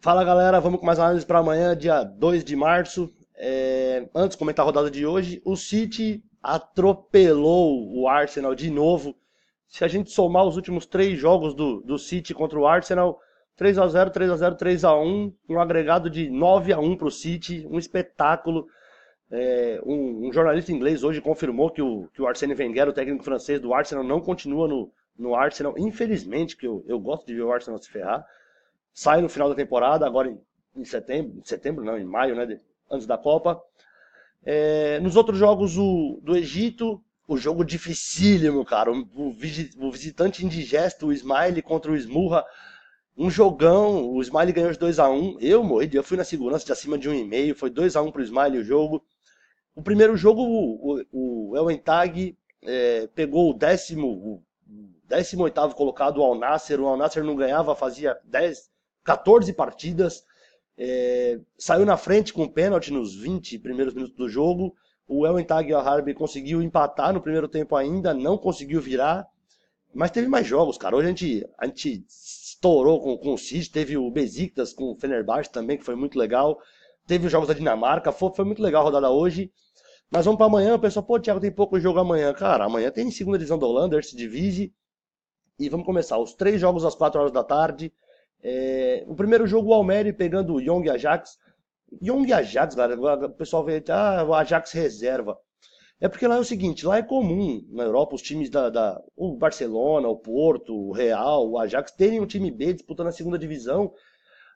Fala galera, vamos com mais análise para amanhã, dia 2 de março. Antes de comentar a rodada de hoje, o City atropelou o Arsenal de novo. Se a gente somar os últimos três jogos do City contra o Arsenal, 3-0, 3-0, 3-1, um agregado de 9-1 para o City, um espetáculo. Um jornalista inglês hoje confirmou que o Arsène Wenger, o técnico francês do Arsenal, não continua no Arsenal. Infelizmente, que eu gosto de ver o Arsenal se ferrar. Sai no final da temporada, agora em setembro não, em maio, né, antes da Copa. Nos outros jogos do Egito, o jogo dificílimo, cara. O visitante indigesto, o Ismaili contra o Smurra. Um jogão, o Ismaili ganhou de 2-1. Eu fui na segurança de acima de 1,5. Foi 2-1 pro Ismaili o jogo. O primeiro jogo, o El Entag pegou o 18º colocado, o Al Nassr. O Al Nassr não ganhava, fazia 14 partidas. Saiu na frente com o pênalti nos 20 primeiros minutos do jogo. O El Entag Al-Harbi conseguiu empatar no primeiro tempo ainda, não conseguiu virar. Mas teve mais jogos, cara. Hoje a gente estourou com o City, teve o Besiktas com o Fenerbahçe também, que foi muito legal. Teve os jogos da Dinamarca, foi muito legal a rodada hoje. Mas vamos para amanhã, o pessoal, pô, Thiago, tem pouco jogo amanhã. Cara, amanhã tem segunda divisão da Holanda, Eredivisie. E vamos começar. Os três jogos às 4 horas da tarde. O primeiro jogo, o Almere pegando o Young Ajax. Young Ajax, galera, o pessoal vê, o Ajax reserva. É porque lá é o seguinte, lá é comum na Europa os times o Barcelona, o Porto, o Real, o Ajax terem um time B disputando a segunda divisão.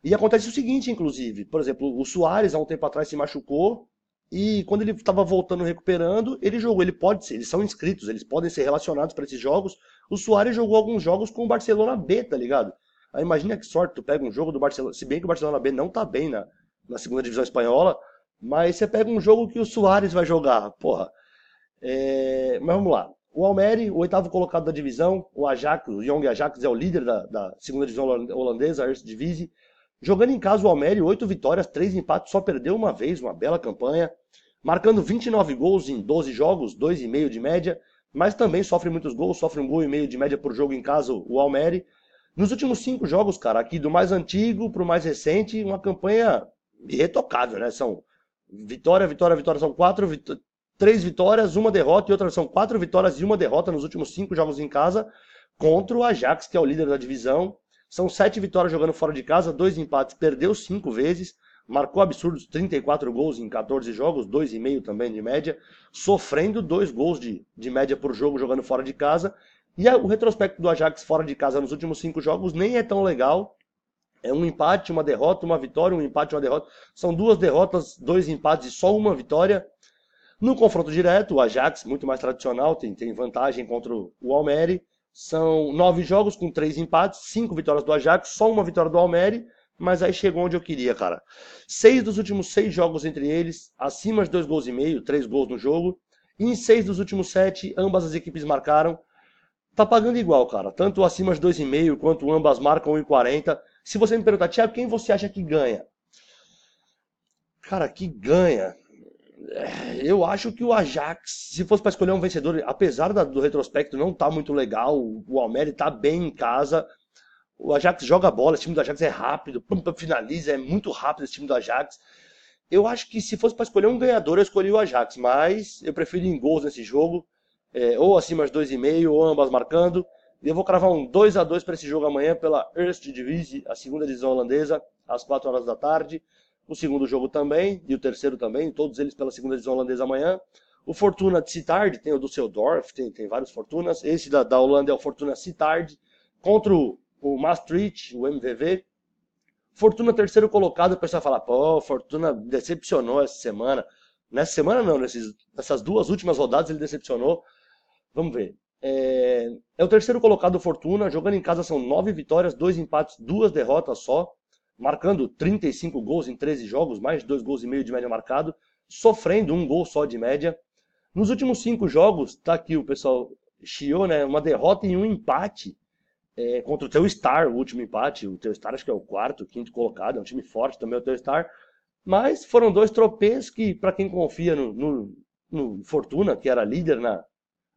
E acontece o seguinte, inclusive, por exemplo, o Suárez há um tempo atrás se machucou e quando ele estava voltando recuperando, ele jogou, eles são inscritos, eles podem ser relacionados para esses jogos. O Suárez jogou alguns jogos com o Barcelona B, tá ligado? Aí imagina que sorte, tu pega um jogo do Barcelona, se bem que o Barcelona B não tá bem na segunda divisão espanhola, mas você pega um jogo que o Suárez vai jogar, porra. Mas vamos lá. O Almere, o oitavo colocado da divisão, o Ajax, o Young Ajax é o líder da segunda divisão holandesa, a Eredivisie. Jogando em casa o Almere, 8 vitórias, 3 empates, só perdeu uma vez, uma bela campanha. Marcando 29 gols em 12 jogos, 2,5 de média, mas também sofre muitos gols, sofre 1,5 gol de média por jogo em casa o Almere. Nos últimos 5 jogos, cara, aqui do mais antigo pro mais recente, uma campanha irretocável, né? São vitória, vitória, vitória, são 3 vitórias, uma derrota, e outra são 4 vitórias e uma derrota nos últimos 5 jogos em casa contra o Ajax, que é o líder da divisão. São 7 vitórias jogando fora de casa, 2 empates, perdeu 5 vezes, marcou absurdos 34 gols em 14 jogos, 2,5 também de média, sofrendo 2 gols de média por jogo jogando fora de casa. E o retrospecto do Ajax fora de casa nos últimos 5 jogos nem é tão legal. É um empate, uma derrota, uma vitória, um empate, uma derrota. São 2 derrotas, 2 empates e só uma vitória. No confronto direto, o Ajax, muito mais tradicional, tem vantagem contra o Almere. São 9 jogos com 3 empates, 5 vitórias do Ajax, só uma vitória do Almere, mas aí chegou onde eu queria, cara. 6 dos últimos 6 jogos entre eles, acima de 2,5 gols, 3 gols no jogo. E em 6 dos últimos 7, ambas as equipes marcaram. Tá pagando igual, cara. Tanto acima de 2,5 quanto ambas marcam 1,40. Se você me perguntar, Thiago, quem você acha que ganha? Cara, que ganha. Eu acho que o Ajax, se fosse para escolher um vencedor, apesar do retrospecto não tá muito legal, o Almere tá bem em casa, o Ajax joga bola, esse time do Ajax é rápido, finaliza, é muito rápido esse time do Ajax. Eu acho que se fosse para escolher um ganhador, eu escolhi o Ajax, mas eu prefiro em gols nesse jogo, ou acima de 2,5, ou ambas marcando. E eu vou cravar um 2-2 para esse jogo amanhã pela Eredivisie, a segunda divisão holandesa, às 4 horas da tarde. O segundo jogo também, e o terceiro também, todos eles pela segunda divisão holandesa amanhã. O Fortuna de Sittard, tem o Düsseldorf, tem vários Fortunas. Esse da Holanda é o Fortuna Sittard, contra o Maastricht, o MVV. Fortuna terceiro colocado, o pessoal fala, pô, Fortuna decepcionou essa semana. Nessa semana não, nessas 2 últimas rodadas ele decepcionou. Vamos ver. É o terceiro colocado Fortuna, jogando em casa são 9 vitórias, 2 empates, 2 derrotas só, marcando 35 gols em 13 jogos, mais de 2,5 gols de média marcado, sofrendo 1 gol só de média. Nos últimos 5 jogos, tá aqui o pessoal chiou, né? Uma derrota e um empate contra o Telstar, o último empate. O Telstar acho que é o quarto, quinto colocado, é um time forte também o Telstar. Mas foram 2 tropeços que, para quem confia no Fortuna, que era líder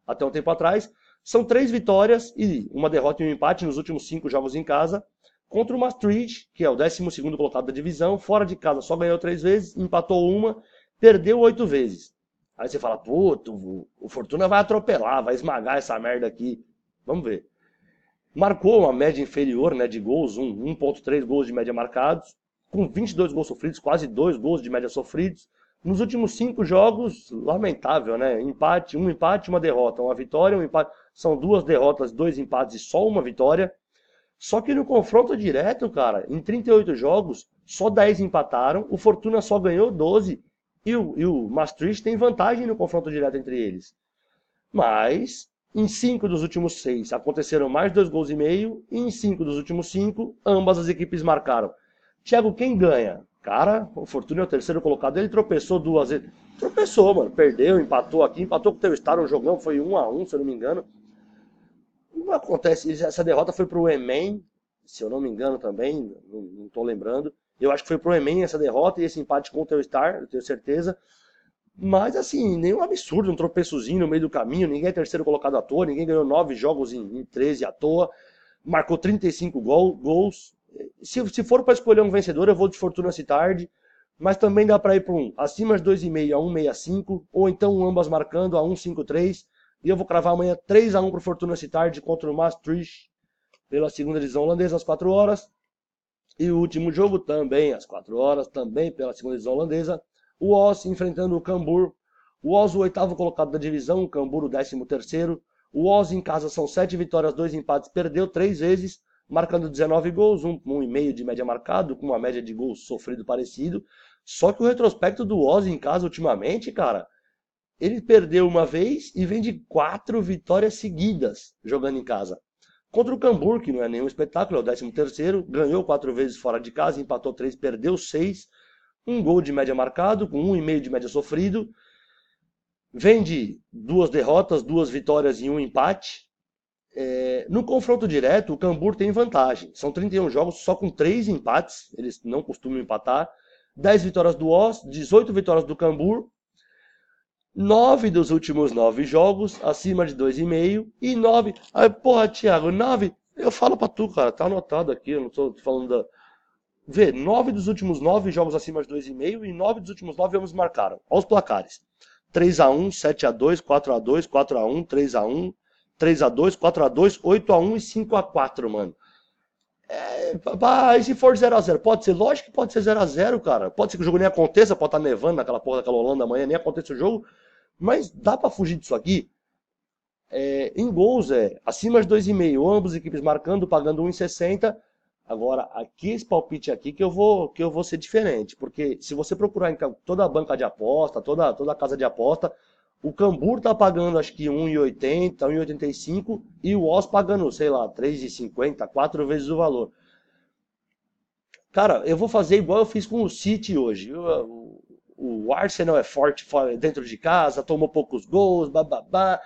até um tempo atrás, são 3 vitórias e uma derrota e um empate nos últimos 5 jogos em casa. contra o Maastricht, que é o 12º colocado da divisão, fora de casa só ganhou 3 vezes, empatou uma, perdeu 8 vezes. Aí você fala, puto, o Fortuna vai atropelar, vai esmagar essa merda aqui. Vamos ver. Marcou uma média inferior, né, de gols, 1,3 gols de média marcados, com 22 gols sofridos, quase 2 gols de média sofridos. Nos últimos 5 jogos, lamentável, né? Empate, uma derrota, uma vitória, um empate. São 2 derrotas, 2 empates e só uma vitória. Só que no confronto direto, cara, em 38 jogos, só 10 empataram, o Fortuna só ganhou 12 e o Maastricht tem vantagem no confronto direto entre eles. Mas em 5 dos últimos 6 aconteceram mais 2 gols e meio e em 5 dos últimos 5 ambas as equipes marcaram. Thiago, quem ganha? Cara, o Fortuna é o terceiro colocado, ele tropeçou 2 vezes. Tropeçou, mano, perdeu, empatou aqui, empatou com o Telstar, um jogão, foi 1-1, se eu não me engano. Não acontece, essa derrota foi pro Emen, se eu não me engano também, não tô lembrando. Eu acho que foi pro Emen essa derrota e esse empate com o Telstar, eu tenho certeza. Mas assim, nenhum absurdo, um tropeçozinho no meio do caminho, ninguém é terceiro colocado à toa, ninguém ganhou 9 jogos em 13 à toa, marcou 35 gols. Se for para escolher um vencedor, eu vou de Fortuna Citardi, mas também dá para ir para acima de 2,5 a 1,65, ou então ambas marcando a 1,53, e eu vou cravar amanhã 3-1 para o Fortuna Citardi contra o Maastricht, pela segunda divisão holandesa, às 4 horas, e o último jogo também às 4 horas, também pela segunda divisão holandesa, o Oz enfrentando o Cambuur, o Oz o 8º colocado da divisão, o Cambuur o 13º, o Oz em casa são 7 vitórias, 2 empates, perdeu 3 vezes, marcando 19 gols, 1,5 de média marcado, com uma média de gols sofrido parecido. Só que o retrospecto do Oz em casa ultimamente, cara, ele perdeu uma vez e vem de 4 vitórias seguidas jogando em casa. Contra o Cambuur, que não é nenhum espetáculo, é o 13º, ganhou 4 vezes fora de casa, empatou 3, perdeu 6, 1 gol de média marcado, com 1,5 de média sofrido. Vem de 2 derrotas, 2 vitórias e 1 empate. No confronto direto, o Cambuur tem vantagem. São 31 jogos, só com 3 empates, eles não costumam empatar. 10 vitórias do Oz, 18 vitórias do Cambuur. 9 dos últimos 9 jogos, acima de 2,5. E 9... Ai, porra, Thiago, 9... Eu falo pra tu, cara, tá anotado aqui, eu não tô falando da... Vê, 9 dos últimos 9 jogos acima de 2,5 e 9 dos últimos 9 ambos marcaram. Olha os placares. 3-1, 7-2, 4-2, 4-1, 3-1, 3-2, 4-2, 8-1 e 5-4, mano. E se for 0-0? Pode ser? Lógico que pode ser 0-0, cara. Pode ser que o jogo nem aconteça, pode estar nevando naquela porra daquela Holanda amanhã, nem aconteça o jogo. Mas dá pra fugir disso aqui? Em gols, acima de 2,5, ambas equipes marcando, pagando 1,60. Agora, aqui esse palpite aqui que eu vou ser diferente, porque se você procurar em toda a banca de aposta, toda a casa de aposta, o Cambuur tá pagando acho que 1,80, 1,85 e o Oz pagando, sei lá, 3,50, 4 vezes o valor. Cara, eu vou fazer igual eu fiz com o City hoje. O Arsenal é forte dentro de casa, tomou poucos gols, bababá.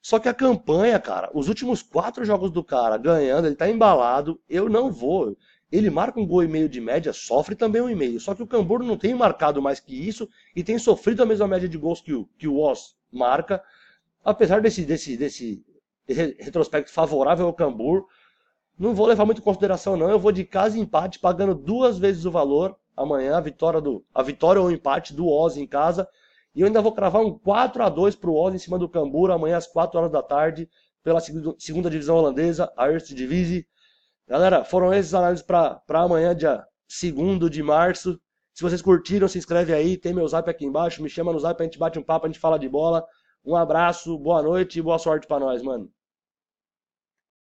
Só que a campanha, cara, os últimos 4 jogos do cara ganhando, ele tá embalado, eu não vou. Ele marca 1,5 gol de média, sofre também 1,5. Só que o Cambuur não tem marcado mais que isso e tem sofrido a mesma média de gols que o Oz marca. Apesar desse retrospecto favorável ao Cambuur, não vou levar muito em consideração não. Eu vou de casa e empate, pagando 2 vezes o valor. Amanhã a vitória ou o empate do Oz em casa. E eu ainda vou cravar um 4-2 para o Oz em cima do Cambuur, amanhã às 4 horas da tarde, pela segunda divisão holandesa, a Eredivisie. Galera, foram essas análises para amanhã, dia 2º de março. Se vocês curtiram, se inscreve aí, tem meu zap aqui embaixo, me chama no zap, a gente bate um papo, a gente fala de bola. Um abraço, boa noite e boa sorte para nós, mano.